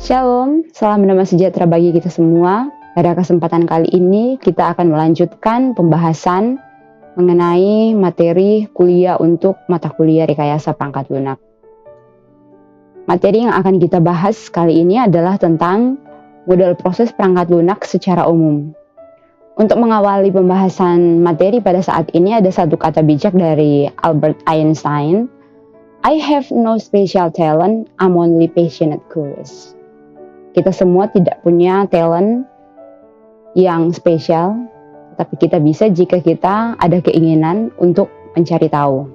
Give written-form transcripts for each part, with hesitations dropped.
Shalom, salam damai sejahtera bagi kita semua. Pada kesempatan kali ini kita akan melanjutkan pembahasan mengenai materi kuliah untuk mata kuliah rekayasa perangkat lunak. Materi yang akan kita bahas kali ini adalah tentang model proses perangkat lunak secara umum. Untuk mengawali pembahasan materi pada saat ini ada satu kata bijak dari Albert Einstein. I have no special talent, I'm only passionate curious. Kita semua tidak punya talent yang spesial, tapi kita bisa jika kita ada keinginan untuk mencari tahu.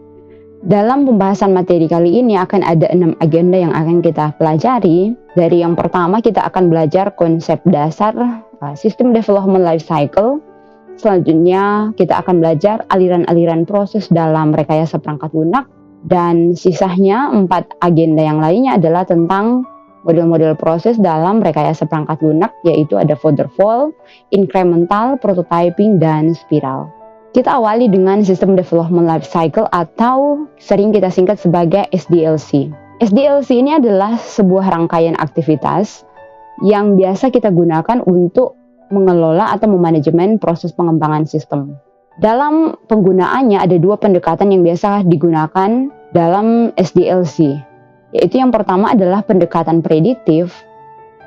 Dalam pembahasan materi kali ini akan ada 6 agenda yang akan kita pelajari. Dari yang pertama kita akan belajar konsep dasar System Development Life Cycle. Selanjutnya kita akan belajar aliran-aliran proses dalam rekayasa perangkat lunak. Dan sisanya 4 agenda yang lainnya adalah tentang model-model proses dalam rekayasa perangkat lunak, yaitu ada waterfall, incremental, prototyping, dan spiral. Kita awali dengan System Development Life Cycle atau sering kita singkat sebagai SDLC. SDLC ini adalah sebuah rangkaian aktivitas yang biasa kita gunakan untuk mengelola atau memanajemen proses pengembangan sistem. Dalam penggunaannya ada 2 pendekatan yang biasa digunakan dalam SDLC. Yaitu yang pertama adalah pendekatan prediktif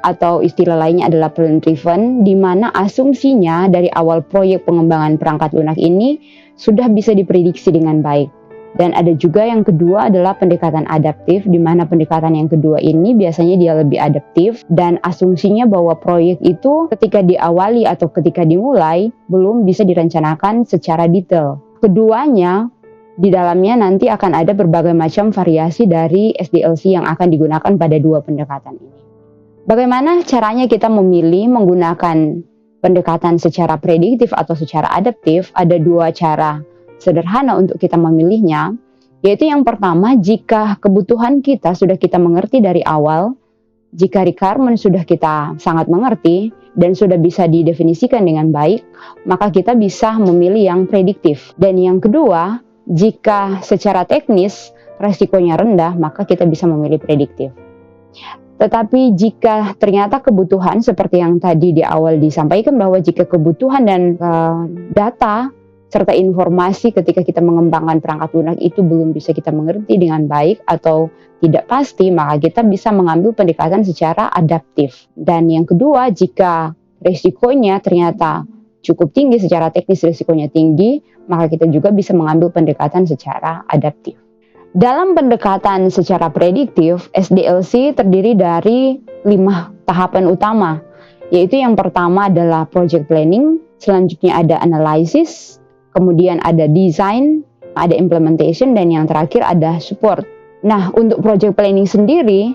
atau istilah lainnya adalah plan driven, di mana asumsinya dari awal proyek pengembangan perangkat lunak ini sudah bisa diprediksi dengan baik. Dan ada juga yang kedua adalah pendekatan adaptif, di mana pendekatan yang kedua ini biasanya dia lebih adaptif dan asumsinya bahwa proyek itu ketika diawali atau ketika dimulai belum bisa direncanakan secara detail. Keduanya di dalamnya nanti akan ada berbagai macam variasi dari SDLC yang akan digunakan pada 2 pendekatan ini. Bagaimana caranya kita memilih menggunakan pendekatan secara prediktif atau secara adaptif? Ada 2 cara sederhana untuk kita memilihnya, yaitu yang pertama, jika kebutuhan kita sudah kita mengerti dari awal, jika requirement sudah kita sangat mengerti dan sudah bisa didefinisikan dengan baik, maka kita bisa memilih yang prediktif. Dan yang kedua, jika secara teknis resikonya rendah, maka kita bisa memilih prediktif. Tetapi jika ternyata kebutuhan seperti yang tadi di awal disampaikan, bahwa jika kebutuhan dan data serta informasi ketika kita mengembangkan perangkat lunak itu belum bisa kita mengerti dengan baik atau tidak pasti, maka kita bisa mengambil pendekatan secara adaptif. Dan yang kedua, jika resikonya ternyata cukup tinggi, secara teknis risikonya tinggi, maka kita juga bisa mengambil pendekatan secara adaptif. Dalam pendekatan secara prediktif, SDLC terdiri dari 5 tahapan utama, yaitu yang pertama adalah project planning, selanjutnya ada analysis, kemudian ada design, ada implementation, dan yang terakhir ada support. Nah, untuk project planning sendiri,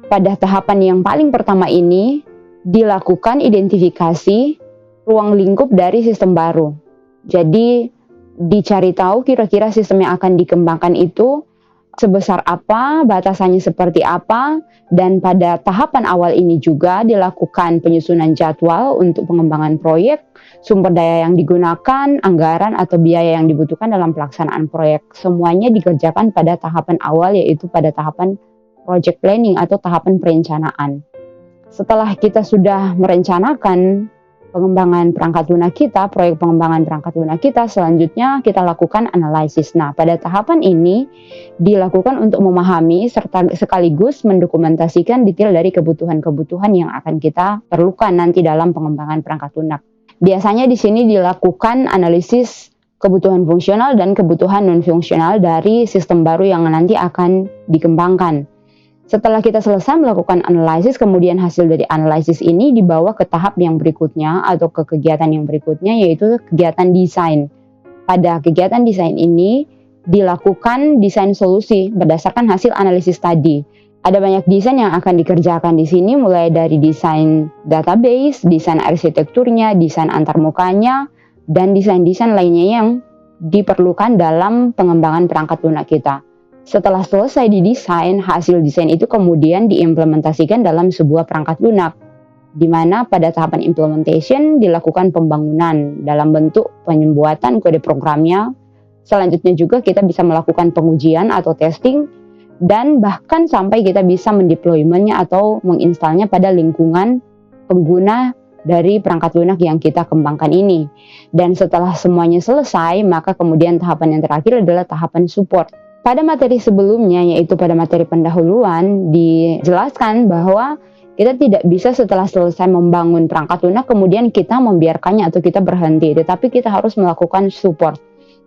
pada tahapan yang paling pertama ini dilakukan identifikasi ruang lingkup dari sistem baru. Jadi dicari tahu kira-kira sistem yang akan dikembangkan itu sebesar apa, batasannya seperti apa, dan pada tahapan awal ini juga dilakukan penyusunan jadwal untuk pengembangan proyek, sumber daya yang digunakan, anggaran atau biaya yang dibutuhkan dalam pelaksanaan proyek. Semuanya dikerjakan pada tahapan awal, yaitu pada tahapan project planning atau tahapan perencanaan. Setelah kita sudah merencanakan pengembangan perangkat lunak kita, proyek pengembangan perangkat lunak kita, selanjutnya kita lakukan analisis. Nah, pada tahapan ini dilakukan untuk memahami serta sekaligus mendokumentasikan detail dari kebutuhan-kebutuhan yang akan kita perlukan nanti dalam pengembangan perangkat lunak. Biasanya di sini dilakukan analisis kebutuhan fungsional dan kebutuhan non-fungsional dari sistem baru yang nanti akan dikembangkan. Setelah kita selesai melakukan analisis, kemudian hasil dari analisis ini dibawa ke tahap yang berikutnya atau ke kegiatan yang berikutnya, yaitu kegiatan desain. Pada kegiatan desain ini dilakukan desain solusi berdasarkan hasil analisis tadi. Ada banyak desain yang akan dikerjakan di sini, mulai dari desain database, desain arsitekturnya, desain antarmukanya, dan desain-desain lainnya yang diperlukan dalam pengembangan perangkat lunak kita. Setelah selesai didesain, hasil desain itu kemudian diimplementasikan dalam sebuah perangkat lunak, di mana pada tahapan implementation dilakukan pembangunan dalam bentuk pembuatan kode programnya. Selanjutnya juga kita bisa melakukan pengujian atau testing dan bahkan sampai kita bisa mendeploymentnya atau menginstalnya pada lingkungan pengguna dari perangkat lunak yang kita kembangkan ini. Dan setelah semuanya selesai, maka kemudian tahapan yang terakhir adalah tahapan support. Pada materi sebelumnya, yaitu pada materi pendahuluan, dijelaskan bahwa kita tidak bisa setelah selesai membangun perangkat lunak kemudian kita membiarkannya atau kita berhenti, tetapi kita harus melakukan support.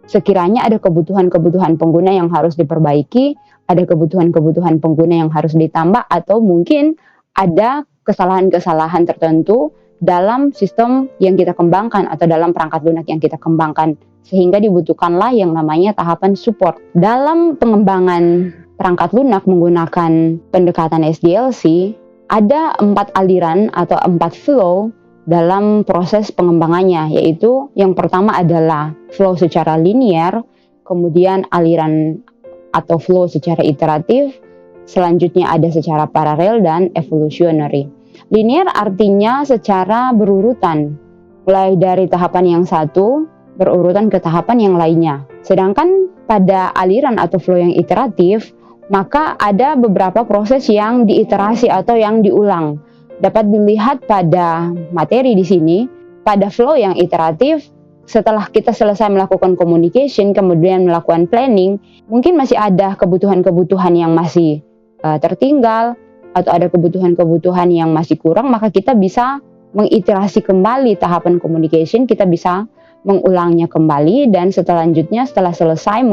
Sekiranya ada kebutuhan-kebutuhan pengguna yang harus diperbaiki, ada kebutuhan-kebutuhan pengguna yang harus ditambah, atau mungkin ada kesalahan-kesalahan tertentu dalam sistem yang kita kembangkan atau dalam perangkat lunak yang kita kembangkan, sehingga dibutuhkanlah yang namanya tahapan support. Dalam pengembangan perangkat lunak menggunakan pendekatan SDLC, ada 4 aliran atau 4 flow dalam proses pengembangannya, yaitu yang pertama adalah flow secara linear, kemudian aliran atau flow secara iteratif, selanjutnya ada secara paralel dan evolutionary. Linear artinya secara berurutan, mulai dari tahapan yang satu berurutan ke tahapan yang lainnya. Sedangkan pada aliran atau flow yang iteratif, maka ada beberapa proses yang diiterasi atau yang diulang. Dapat dilihat pada materi di sini, pada flow yang iteratif, setelah kita selesai melakukan communication, kemudian melakukan planning, mungkin masih ada kebutuhan-kebutuhan yang masih tertinggal, atau ada kebutuhan-kebutuhan yang masih kurang, maka kita bisa mengiterasi kembali tahapan communication, kita bisa mengulangnya kembali, dan selanjutnya setelah selesai,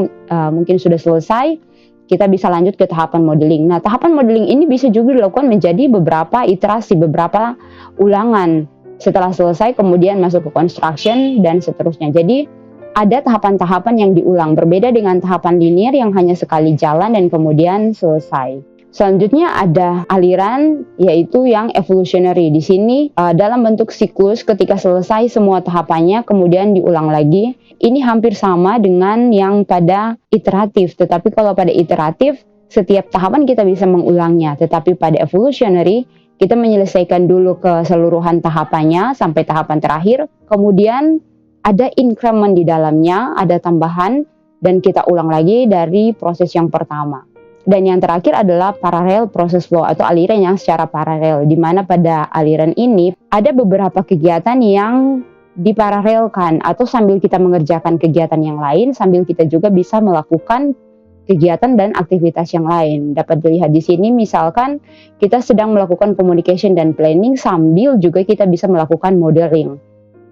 mungkin sudah selesai, kita bisa lanjut ke tahapan modeling. Nah, tahapan modeling ini bisa juga dilakukan menjadi beberapa iterasi, beberapa ulangan. Setelah selesai, kemudian masuk ke construction, dan seterusnya. Jadi, ada tahapan-tahapan yang diulang, berbeda dengan tahapan linear yang hanya sekali jalan dan kemudian selesai. Selanjutnya ada aliran, yaitu yang evolutionary. Di sini dalam bentuk siklus, ketika selesai semua tahapannya kemudian diulang lagi. Ini hampir sama dengan yang pada iteratif, tetapi kalau pada iteratif setiap tahapan kita bisa mengulangnya, tetapi pada evolutionary kita menyelesaikan dulu keseluruhan tahapannya sampai tahapan terakhir, kemudian ada increment di dalamnya, ada tambahan, dan kita ulang lagi dari proses yang pertama. Dan yang terakhir adalah parallel process flow atau aliran yang secara paralel, di mana pada aliran ini ada beberapa kegiatan yang diparalelkan, atau sambil kita mengerjakan kegiatan yang lain, sambil kita juga bisa melakukan kegiatan dan aktivitas yang lain. Dapat dilihat di sini, misalkan kita sedang melakukan communication dan planning sambil juga kita bisa melakukan modeling.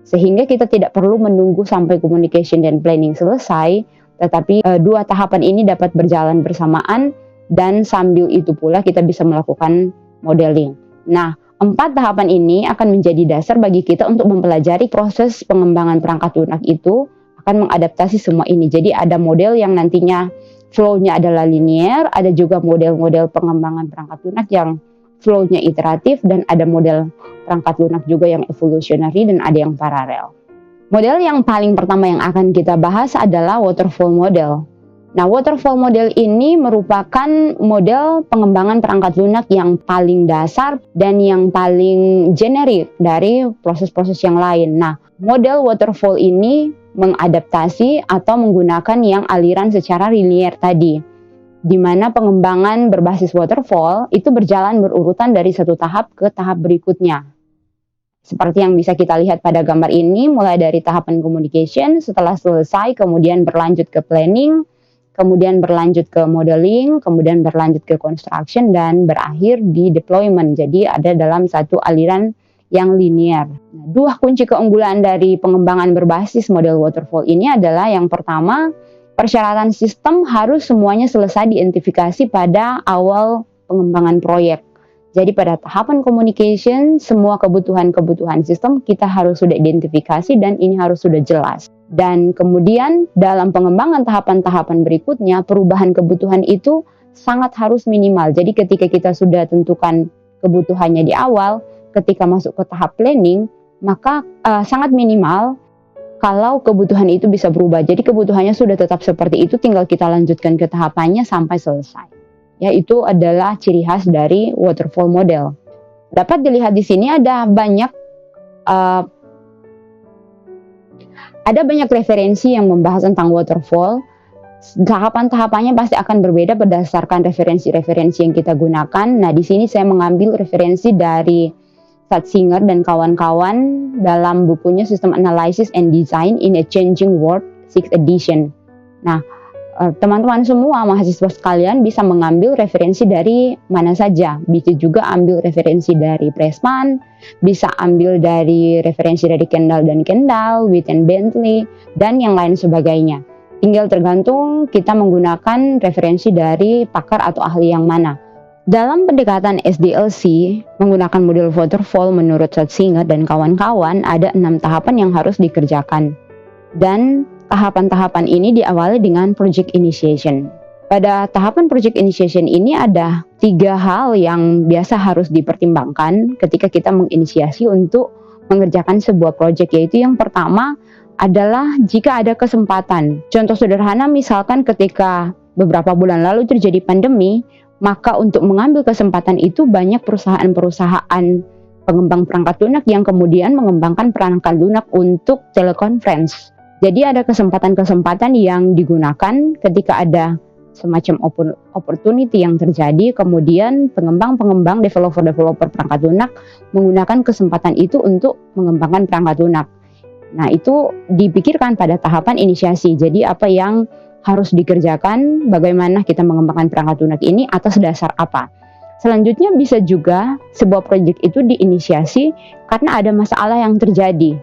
Sehingga kita tidak perlu menunggu sampai communication dan planning selesai, tetapi dua tahapan ini dapat berjalan bersamaan, dan sambil itu pula kita bisa melakukan modeling. Nah, 4 tahapan ini akan menjadi dasar bagi kita untuk mempelajari proses pengembangan perangkat lunak itu akan mengadaptasi semua ini. Jadi ada model yang nantinya flow-nya adalah linear, ada juga model-model pengembangan perangkat lunak yang flow-nya iteratif, dan ada model perangkat lunak juga yang evolutionary, dan ada yang paralel. Model yang paling pertama yang akan kita bahas adalah waterfall model. Nah, waterfall model ini merupakan model pengembangan perangkat lunak yang paling dasar dan yang paling generik dari proses-proses yang lain. Nah, model waterfall ini mengadaptasi atau menggunakan yang aliran secara linear tadi, di mana pengembangan berbasis waterfall itu berjalan berurutan dari satu tahap ke tahap berikutnya. Seperti yang bisa kita lihat pada gambar ini, mulai dari tahapan communication, setelah selesai kemudian berlanjut ke planning, kemudian berlanjut ke modeling, kemudian berlanjut ke construction, dan berakhir di deployment. Jadi ada dalam satu aliran yang linear. Nah, 2 kunci keunggulan dari pengembangan berbasis model waterfall ini adalah yang pertama, persyaratan sistem harus semuanya selesai diidentifikasi pada awal pengembangan proyek. Jadi pada tahapan communication, semua kebutuhan-kebutuhan sistem kita harus sudah identifikasi dan ini harus sudah jelas. Dan kemudian dalam pengembangan tahapan-tahapan berikutnya, perubahan kebutuhan itu sangat harus minimal. Jadi ketika kita sudah tentukan kebutuhannya di awal, ketika masuk ke tahap planning, maka sangat minimal kalau kebutuhan itu bisa berubah. Jadi kebutuhannya sudah tetap seperti itu, tinggal kita lanjutkan ke tahapannya sampai selesai. Ya, itu adalah ciri khas dari waterfall model. Dapat dilihat di sini ada banyak referensi yang membahas tentang waterfall. Tahapan-tahapannya pasti akan berbeda berdasarkan referensi-referensi yang kita gunakan. Nah, di sini saya mengambil referensi dari Satsinger dan kawan-kawan dalam bukunya System Analysis and Design in a Changing World 6th edition. Nah, teman-teman semua mahasiswa sekalian bisa mengambil referensi dari mana saja. Bisa juga ambil referensi dari Pressman, bisa ambil dari referensi dari Kendall dan Kendall, Witt and Bentley, dan yang lain sebagainya. Tinggal tergantung kita menggunakan referensi dari pakar atau ahli yang mana. Dalam pendekatan SDLC, menggunakan model waterfall menurut Satsinger dan kawan-kawan, ada 6 tahapan yang harus dikerjakan. Dan tahapan-tahapan ini diawali dengan project initiation. Pada tahapan project initiation ini ada 3 hal yang biasa harus dipertimbangkan ketika kita menginisiasi untuk mengerjakan sebuah project, yaitu yang pertama adalah jika ada kesempatan. Contoh sederhana misalkan ketika beberapa bulan lalu terjadi pandemi, maka untuk mengambil kesempatan itu banyak perusahaan-perusahaan pengembang perangkat lunak yang kemudian mengembangkan perangkat lunak untuk teleconference. Jadi ada kesempatan-kesempatan yang digunakan ketika ada semacam opportunity yang terjadi, kemudian pengembang-pengembang, developer-developer perangkat lunak menggunakan kesempatan itu untuk mengembangkan perangkat lunak. Nah, itu dipikirkan pada tahapan inisiasi. Jadi apa yang harus dikerjakan, bagaimana kita mengembangkan perangkat lunak ini, atas dasar apa. Selanjutnya bisa juga sebuah proyek itu diinisiasi karena ada masalah yang terjadi.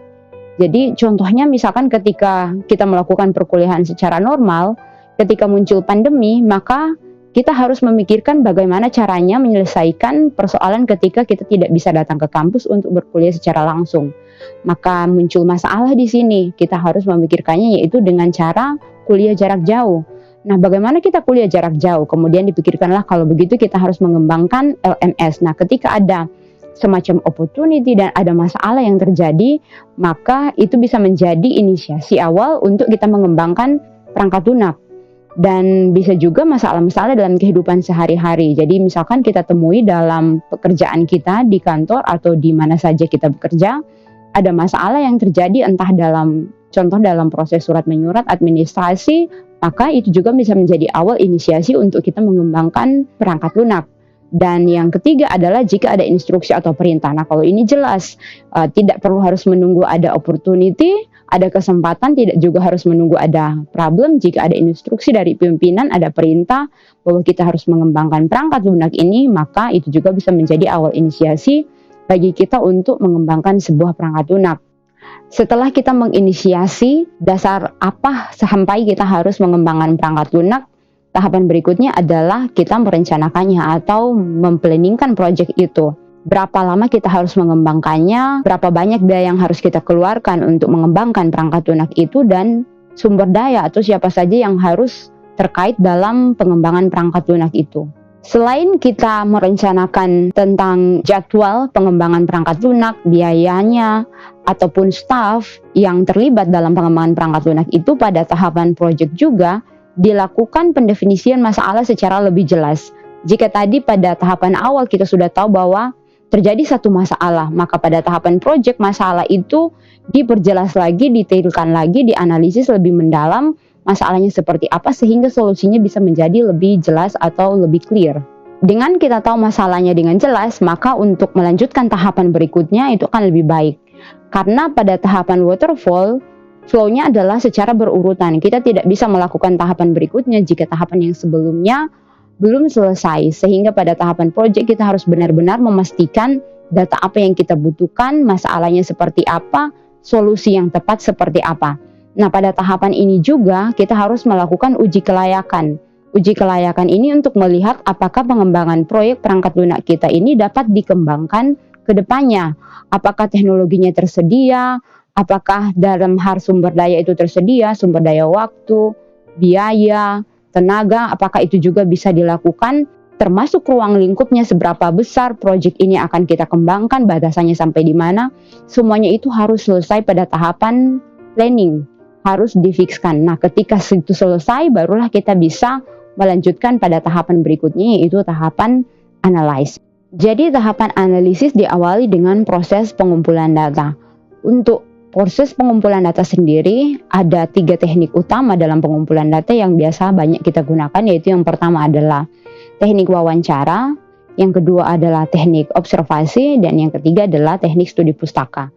Jadi contohnya misalkan ketika kita melakukan perkuliahan secara normal, ketika muncul pandemi, maka kita harus memikirkan bagaimana caranya menyelesaikan persoalan ketika kita tidak bisa datang ke kampus untuk berkuliah secara langsung. Maka muncul masalah di sini, kita harus memikirkannya yaitu dengan cara kuliah jarak jauh. Nah, bagaimana kita kuliah jarak jauh? Kemudian dipikirkanlah kalau begitu kita harus mengembangkan LMS. Nah, ketika ada semacam opportunity dan ada masalah yang terjadi, maka itu bisa menjadi inisiasi awal untuk kita mengembangkan perangkat lunak. Dan bisa juga masalah-masalah dalam kehidupan sehari-hari. Jadi misalkan kita temui dalam pekerjaan kita di kantor atau di mana saja kita bekerja, ada masalah yang terjadi entah dalam proses surat menyurat administrasi, maka itu juga bisa menjadi awal inisiasi untuk kita mengembangkan perangkat lunak. Dan yang ketiga adalah jika ada instruksi atau perintah. Nah, kalau ini jelas tidak perlu harus menunggu ada opportunity, ada kesempatan, tidak juga harus menunggu ada problem. Jika ada instruksi dari pimpinan, ada perintah bahwa kita harus mengembangkan perangkat lunak ini, maka itu juga bisa menjadi awal inisiasi bagi kita untuk mengembangkan sebuah perangkat lunak. Setelah kita menginisiasi dasar apa sampai kita harus mengembangkan perangkat lunak, tahapan berikutnya adalah kita merencanakannya atau memplanningkan proyek itu. Berapa lama kita harus mengembangkannya, berapa banyak biaya yang harus kita keluarkan untuk mengembangkan perangkat lunak itu, dan sumber daya atau siapa saja yang harus terkait dalam pengembangan perangkat lunak itu. Selain kita merencanakan tentang jadwal pengembangan perangkat lunak, biayanya, ataupun staff yang terlibat dalam pengembangan perangkat lunak itu, pada tahapan proyek juga dilakukan pendefinisian masalah secara lebih jelas. Jika tadi pada tahapan awal kita sudah tahu bahwa terjadi satu masalah, maka pada tahapan proyek masalah itu diperjelas lagi, detailkan lagi, dianalisis lebih mendalam masalahnya seperti apa sehingga solusinya bisa menjadi lebih jelas atau lebih clear. Dengan kita tahu masalahnya dengan jelas, maka untuk melanjutkan tahapan berikutnya itu akan lebih baik. Karena pada tahapan waterfall, flow-nya adalah secara berurutan. Kita tidak bisa melakukan tahapan berikutnya jika tahapan yang sebelumnya belum selesai. Sehingga pada tahapan project kita harus benar-benar memastikan data apa yang kita butuhkan, masalahnya seperti apa, solusi yang tepat seperti apa. Nah, pada tahapan ini juga kita harus melakukan uji kelayakan. Uji kelayakan ini untuk melihat apakah pengembangan proyek perangkat lunak kita ini dapat dikembangkan ke depannya. Apakah teknologinya tersedia, apakah dalam hal sumber daya itu tersedia, sumber daya waktu, biaya, tenaga, apakah itu juga bisa dilakukan, termasuk ruang lingkupnya seberapa besar proyek ini akan kita kembangkan, batasannya sampai di mana. Semuanya itu harus selesai pada tahapan planning, harus difikskan. Nah, ketika itu selesai, barulah kita bisa melanjutkan pada tahapan berikutnya, yaitu tahapan analyze. Jadi tahapan analisis diawali dengan proses pengumpulan data. Untuk Proses pengumpulan data sendiri ada 3 teknik utama dalam pengumpulan data yang biasa banyak kita gunakan, yaitu yang pertama adalah teknik wawancara, yang kedua adalah teknik observasi, dan yang ketiga adalah teknik studi pustaka.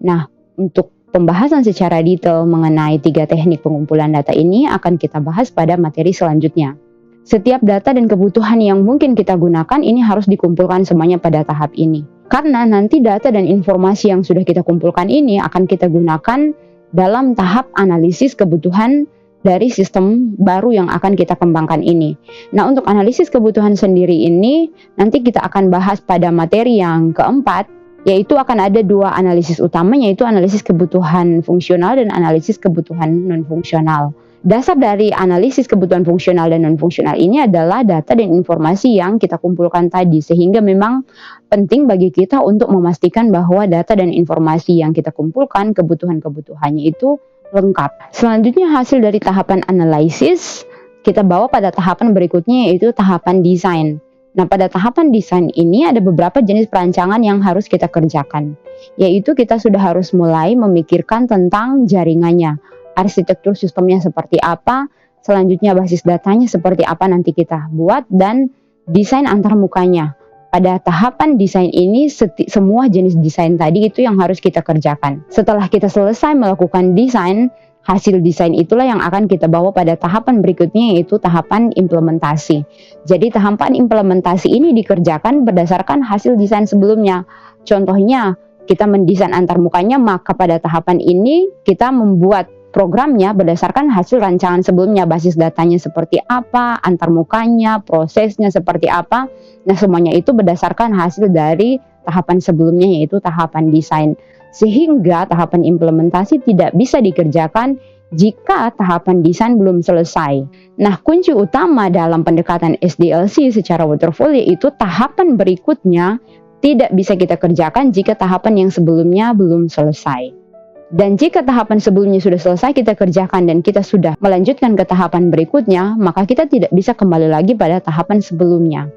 Nah, untuk pembahasan secara detail mengenai 3 teknik pengumpulan data ini akan kita bahas pada materi selanjutnya. Setiap data dan kebutuhan yang mungkin kita gunakan ini harus dikumpulkan semuanya pada tahap ini. Karena nanti data dan informasi yang sudah kita kumpulkan ini akan kita gunakan dalam tahap analisis kebutuhan dari sistem baru yang akan kita kembangkan ini. Nah, untuk analisis kebutuhan sendiri ini nanti kita akan bahas pada materi yang keempat, yaitu akan ada 2 analisis utama, yaitu analisis kebutuhan fungsional dan analisis kebutuhan non-fungsional. Dasar dari analisis kebutuhan fungsional dan non-fungsional ini adalah data dan informasi yang kita kumpulkan tadi, sehingga memang penting bagi kita untuk memastikan bahwa data dan informasi yang kita kumpulkan, kebutuhan-kebutuhannya itu lengkap. Selanjutnya hasil dari tahapan analisis kita bawa pada tahapan berikutnya, yaitu tahapan desain. Nah, pada tahapan desain ini ada beberapa jenis perancangan yang harus kita kerjakan, yaitu kita sudah harus mulai memikirkan tentang jaringannya, arsitektur sistemnya seperti apa, selanjutnya basis datanya seperti apa nanti kita buat, dan desain antarmukanya. Pada tahapan desain ini semua jenis desain tadi itu yang harus kita kerjakan. Setelah kita selesai melakukan desain, hasil desain itulah yang akan kita bawa pada tahapan berikutnya, yaitu tahapan implementasi. Jadi tahapan implementasi ini dikerjakan berdasarkan hasil desain sebelumnya. Contohnya, kita mendesain antarmukanya, maka pada tahapan ini kita membuat programnya berdasarkan hasil rancangan sebelumnya, basis datanya seperti apa, antarmukanya, prosesnya seperti apa. Nah, semuanya itu berdasarkan hasil dari tahapan sebelumnya, yaitu tahapan desain. Sehingga tahapan implementasi tidak bisa dikerjakan jika tahapan desain belum selesai. Nah, kunci utama dalam pendekatan SDLC secara waterfall yaitu tahapan berikutnya tidak bisa kita kerjakan jika tahapan yang sebelumnya belum selesai. Dan jika tahapan sebelumnya sudah selesai kita kerjakan dan kita sudah melanjutkan ke tahapan berikutnya, maka kita tidak bisa kembali lagi pada tahapan sebelumnya.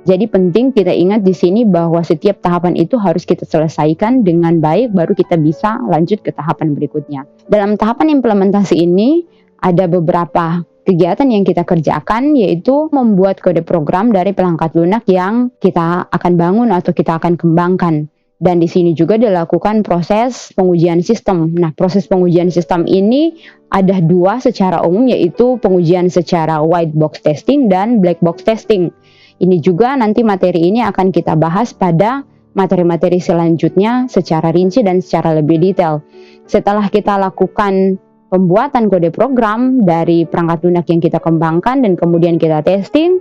Jadi penting kita ingat di sini bahwa setiap tahapan itu harus kita selesaikan dengan baik, baru kita bisa lanjut ke tahapan berikutnya. Dalam tahapan implementasi ini ada beberapa kegiatan yang kita kerjakan, yaitu membuat kode program dari perangkat lunak yang kita akan bangun atau kita akan kembangkan. Dan di sini juga dilakukan proses pengujian sistem. Nah, proses pengujian sistem ini ada 2 secara umum, yaitu pengujian secara white box testing dan black box testing. Ini juga nanti materi ini akan kita bahas pada materi-materi selanjutnya secara rinci dan secara lebih detail. Setelah kita lakukan pembuatan kode program dari perangkat lunak yang kita kembangkan dan kemudian kita testing,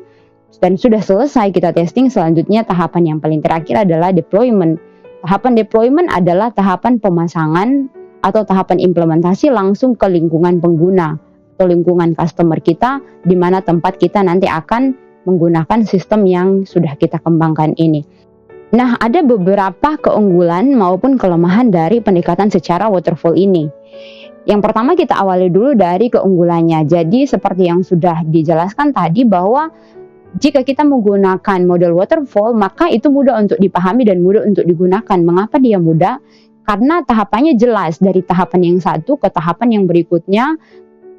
dan sudah selesai kita testing, selanjutnya tahapan yang paling terakhir adalah deployment. Tahapan deployment adalah tahapan pemasangan atau tahapan implementasi langsung ke lingkungan pengguna atau lingkungan customer kita, di mana tempat kita nanti akan menggunakan sistem yang sudah kita kembangkan ini. Nah, ada beberapa keunggulan maupun kelemahan dari pendekatan secara waterfall ini. Yang pertama kita awali dulu dari keunggulannya. Jadi seperti yang sudah dijelaskan tadi bahwa jika kita menggunakan model waterfall, maka itu mudah untuk dipahami dan mudah untuk digunakan. Mengapa dia mudah? Karena tahapannya jelas, dari tahapan yang satu ke tahapan yang berikutnya.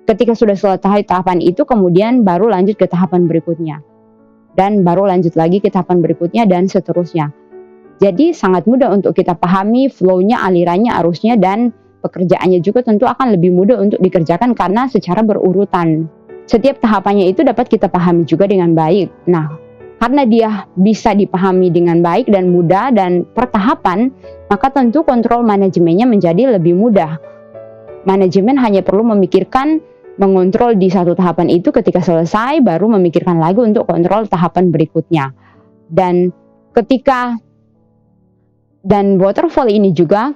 Ketika sudah selesai tahapan itu, kemudian baru lanjut ke tahapan berikutnya. Dan baru lanjut lagi ke tahapan berikutnya, dan seterusnya. Jadi sangat mudah untuk kita pahami flow-nya, alirannya, arusnya, dan pekerjaannya juga tentu akan lebih mudah untuk dikerjakan karena secara berurutan. Setiap tahapannya itu dapat kita pahami juga dengan baik. Nah, karena dia bisa dipahami dengan baik dan mudah dan per tahapan, maka tentu kontrol manajemennya menjadi lebih mudah. Manajemen hanya perlu memikirkan mengontrol di satu tahapan itu, ketika selesai baru memikirkan lagi untuk kontrol tahapan berikutnya. Dan waterfall ini juga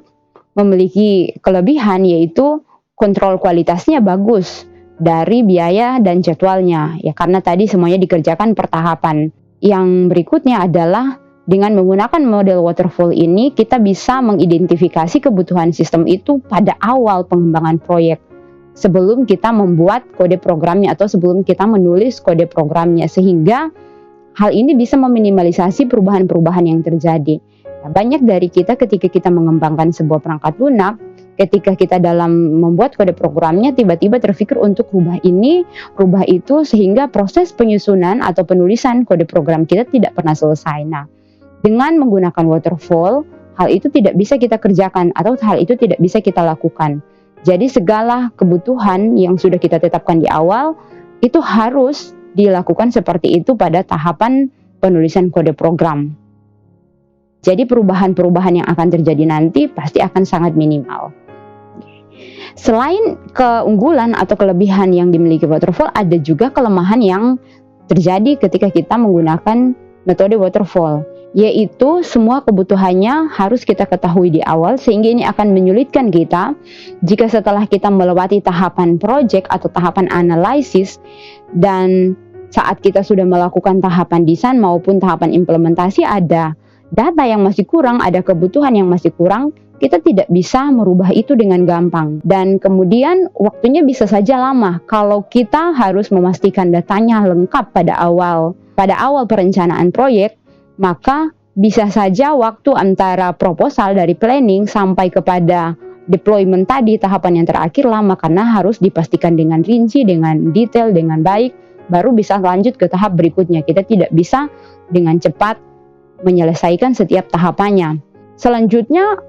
memiliki kelebihan, yaitu kontrol kualitasnya bagus dari biaya dan jadwalnya, ya karena tadi semuanya dikerjakan per tahapan. Yang berikutnya adalah dengan menggunakan model waterfall ini kita bisa mengidentifikasi kebutuhan sistem itu pada awal pengembangan proyek, sebelum kita membuat kode programnya atau sebelum kita menulis kode programnya, sehingga hal ini bisa meminimalisasi perubahan-perubahan yang terjadi. Nah, banyak dari kita ketika kita mengembangkan sebuah perangkat lunak, ketika kita dalam membuat kode programnya tiba-tiba terpikir untuk rubah ini, rubah itu, sehingga proses penyusunan atau penulisan kode program kita tidak pernah selesai. Nah, dengan menggunakan waterfall, hal itu tidak bisa kita kerjakan atau hal itu tidak bisa kita lakukan. Jadi segala kebutuhan yang sudah kita tetapkan di awal itu harus dilakukan seperti itu pada tahapan penulisan kode program. Jadi perubahan-perubahan yang akan terjadi nanti pasti akan sangat minimal. Selain keunggulan atau kelebihan yang dimiliki waterfall, ada juga kelemahan yang terjadi ketika kita menggunakan metode waterfall, yaitu semua kebutuhannya harus kita ketahui di awal, sehingga ini akan menyulitkan kita jika setelah kita melewati tahapan project atau tahapan analisis, dan saat kita sudah melakukan tahapan desain maupun tahapan implementasi ada data yang masih kurang, ada kebutuhan yang masih kurang, kita tidak bisa merubah itu dengan gampang. Dan kemudian waktunya bisa saja lama kalau kita harus memastikan datanya lengkap pada awal perencanaan proyek, maka bisa saja waktu antara proposal dari planning sampai kepada deployment tadi, tahapan yang terakhir lama karena harus dipastikan dengan rinci, dengan detail, dengan baik, baru bisa lanjut ke tahap berikutnya. Kita tidak bisa dengan cepat menyelesaikan setiap tahapannya. Selanjutnya,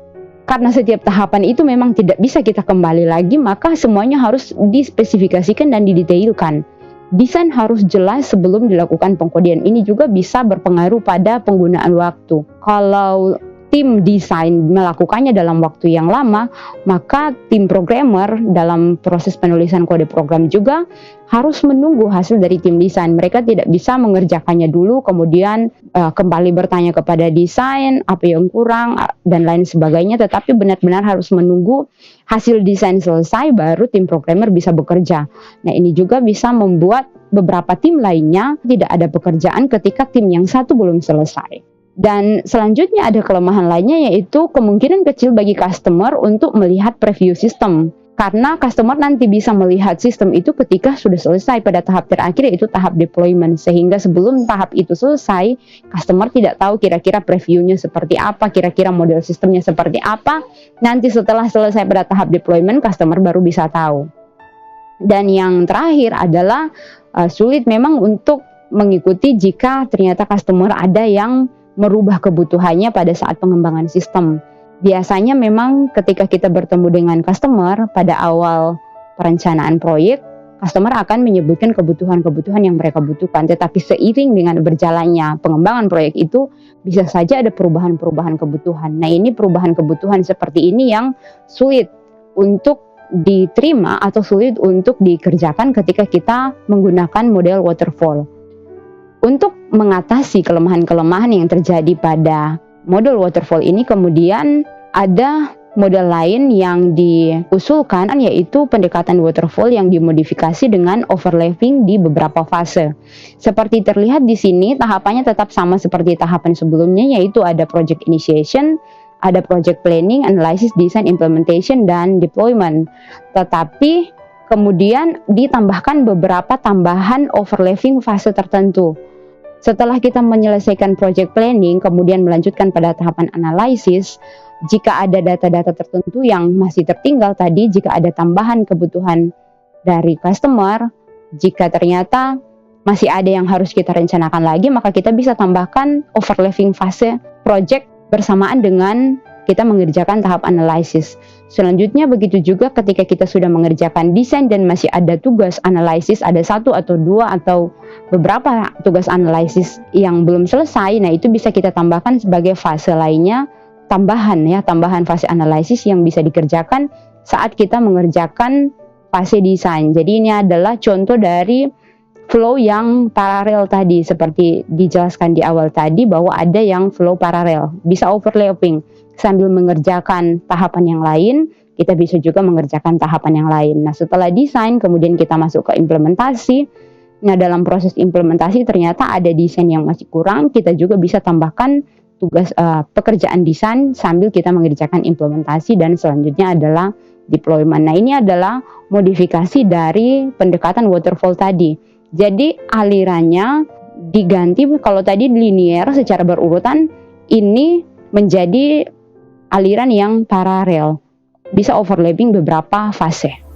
karena setiap tahapan itu memang tidak bisa kita kembali lagi, maka semuanya harus dispesifikasikan dan didetailkan. Desain harus jelas sebelum dilakukan pengkodean. Ini juga bisa berpengaruh pada penggunaan waktu. Kalau tim desain melakukannya dalam waktu yang lama, maka tim programmer dalam proses penulisan kode program juga harus menunggu hasil dari tim desain. Mereka tidak bisa mengerjakannya dulu, kemudian kembali bertanya kepada desain, apa yang kurang, dan lain sebagainya, tetapi benar-benar harus menunggu hasil desain selesai, baru tim programmer bisa bekerja. Nah, ini juga bisa membuat beberapa tim lainnya tidak ada pekerjaan ketika tim yang satu belum selesai. Dan selanjutnya ada kelemahan lainnya, yaitu kemungkinan kecil bagi customer untuk melihat preview sistem. Karena customer nanti bisa melihat sistem itu ketika sudah selesai pada tahap terakhir, yaitu tahap deployment. Sehingga sebelum tahap itu selesai, customer tidak tahu kira-kira previewnya seperti apa, kira-kira model sistemnya seperti apa. Nanti setelah selesai pada tahap deployment, customer baru bisa tahu. Dan yang terakhir adalah sulit memang untuk mengikuti jika ternyata customer ada yang merubah kebutuhannya pada saat pengembangan sistem. Biasanya memang ketika kita bertemu dengan customer pada awal perencanaan proyek, customer akan menyebutkan kebutuhan-kebutuhan yang mereka butuhkan. Tetapi seiring dengan berjalannya pengembangan proyek itu, bisa saja ada perubahan-perubahan kebutuhan. Nah, ini perubahan kebutuhan seperti ini yang sulit untuk diterima atau sulit untuk dikerjakan ketika kita menggunakan model waterfall. Untuk mengatasi kelemahan-kelemahan yang terjadi pada model waterfall ini, kemudian ada model lain yang diusulkan, yaitu pendekatan waterfall yang dimodifikasi dengan overlapping di beberapa fase. Seperti terlihat di sini, tahapannya tetap sama seperti tahapan sebelumnya, yaitu ada project initiation, ada project planning, analysis, design, implementation, dan deployment. Tetapi kemudian ditambahkan beberapa tambahan overlapping fase tertentu. Setelah kita menyelesaikan project planning, kemudian melanjutkan pada tahapan analisis, jika ada data-data tertentu yang masih tertinggal tadi, jika ada tambahan kebutuhan dari customer, jika ternyata masih ada yang harus kita rencanakan lagi, maka kita bisa tambahkan overlapping fase project bersamaan dengan kita mengerjakan tahap analisis. Selanjutnya begitu juga ketika kita sudah mengerjakan desain dan masih ada tugas analisis, ada satu atau dua atau beberapa tugas analisis yang belum selesai, nah itu bisa kita tambahkan sebagai fase lainnya, tambahan fase analisis yang bisa dikerjakan saat kita mengerjakan fase desain. Jadi ini adalah contoh dari flow yang paralel tadi, seperti dijelaskan di awal tadi bahwa ada yang flow paralel, bisa overlapping. Sambil mengerjakan tahapan yang lain, kita bisa juga mengerjakan tahapan yang lain. Nah, setelah desain, kemudian kita masuk ke implementasi. Nah, dalam proses implementasi ternyata ada desain yang masih kurang, kita juga bisa tambahkan tugas pekerjaan desain sambil kita mengerjakan implementasi, dan selanjutnya adalah deployment. Nah, ini adalah modifikasi dari pendekatan waterfall tadi. Jadi alirannya diganti, kalau tadi linear secara berurutan, ini menjadi aliran yang paralel. bisa overlapping beberapa fase.